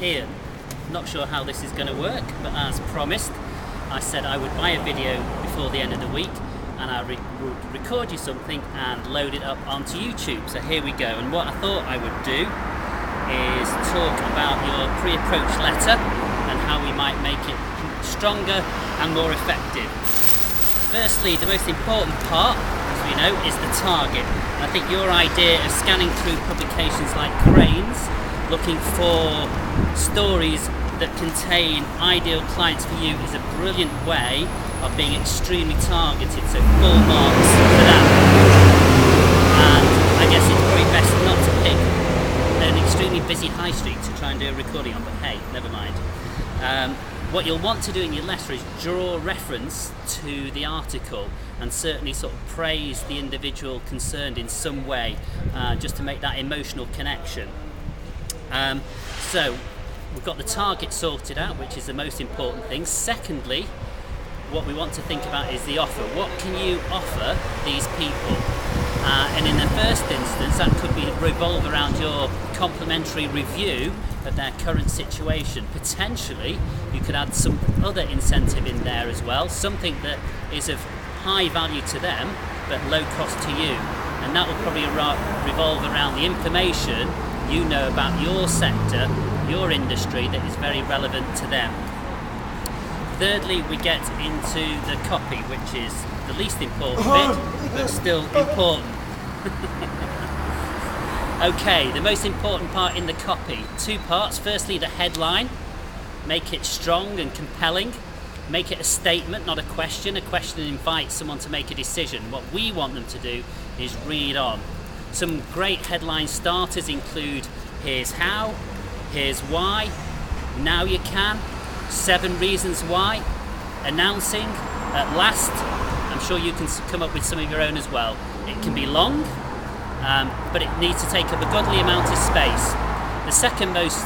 Ian, not sure how this is going to work, but as promised, I said I would buy a video before the end of the week and I would record you something and load it up onto YouTube. So here we go. And what I thought I would do is talk about your pre-approach letter and how we might make it stronger and more effective. Firstly, the most important part, as we know, is the target. And I think your idea of scanning through publications like Cranes, looking for stories that contain ideal clients for you, is a brilliant way of being extremely targeted, so full marks for that. And I guess it's probably best not to pick an extremely busy high street to try and do a recording on, but hey, never mind. What you'll want to do in your letter is draw reference to the article and certainly sort of praise the individual concerned in some way, just to make that emotional connection. So we've got the target sorted out, which is the most important thing. Secondly, what we want to think about is the offer. What can you offer these people? And in the first instance, that could revolve around your complimentary review of their current situation. Potentially, you could add some other incentive in there as well, something that is of high value to them, but low cost to you. And that will probably revolve around the information you know about your sector, your industry, that is very relevant to them. Thirdly, we get into the copy, which is the least important bit, but still important. Okay, the most important part in the copy, two parts. Firstly, the headline. Make it strong and compelling. Make it a statement, not a question. A question invites someone to make a decision. What we want them to do is read on. Some great headline starters include: here's how, here's why, now you can, 7 reasons why, announcing, at last. I'm sure you can come up with some of your own as well. It can be long, but it needs to take up a goodly amount of space. The second most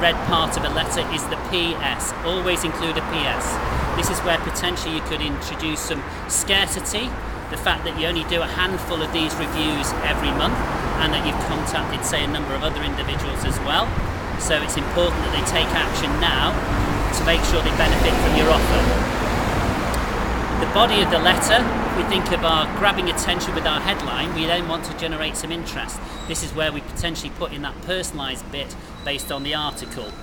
read part of a letter is the PS. Always include a PS. This is where potentially you could introduce some scarcity, the fact that you only do a handful of these reviews every month and that you've contacted, say, a number of other individuals as well. So it's important that they take action now to make sure they benefit from your offer. The body of the letter, we think of our grabbing attention with our headline. We then want to generate some interest. This is where we potentially put in that personalised bit based on the article.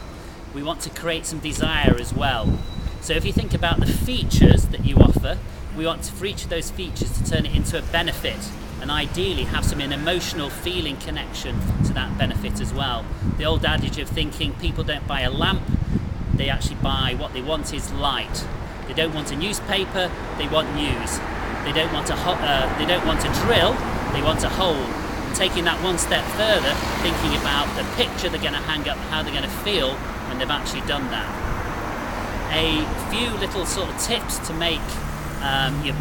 We want to create some desire as well. So if you think about the features that you offer, we want to, for each of those features, to turn it into a benefit and ideally have some emotional feeling connection to that benefit as well. The old adage of thinking people don't buy a lamp, they actually buy what they want is light. They don't want a newspaper, they want news. They don't want a drill, they want a hole. And taking that one step further, thinking about the picture they're going to hang up, how they're going to feel when they've actually done that. A few little sort of tips to make your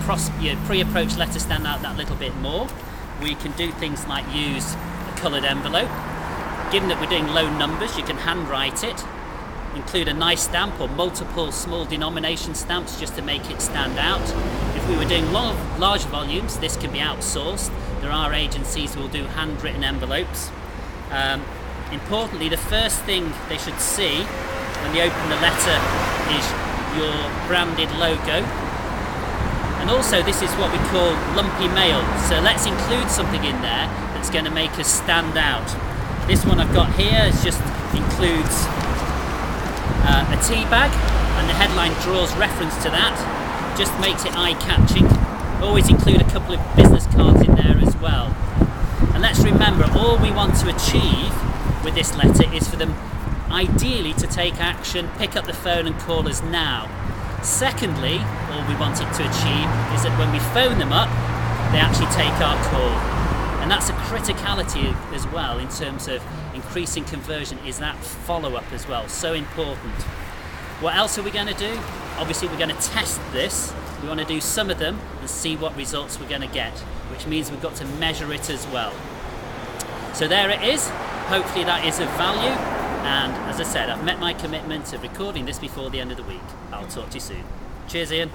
pre-approach letter stand out that little bit more. We can do things like use a coloured envelope. Given that we're doing low numbers, you can handwrite it. Include a nice stamp or multiple small denomination stamps just to make it stand out. If we were doing large volumes, this can be outsourced. There are agencies who will do handwritten envelopes. Importantly, the first thing they should see when they open the letter is your branded logo. And also, this is what we call lumpy mail. So let's include something in there that's going to make us stand out. This one I've got here just includes a tea bag, and the headline draws reference to that, just makes it eye-catching. Always include a couple of business cards in there as well. And let's remember, all we want to achieve with this letter is for them ideally to take action, pick up the phone and call us now. Secondly, all we want it to achieve is that when we phone them up, they actually take our call. And that's a criticality as well in terms of increasing conversion, is that follow-up as well, so important. What else are we going to do? Obviously we're going to test this. We want to do some of them and see what results we're going to get, which means we've got to measure it as well. So there it is. Hopefully that is of value, and as I said, I've met my commitment of recording this before the end of the week. I'll talk to you soon. Cheers, Ian.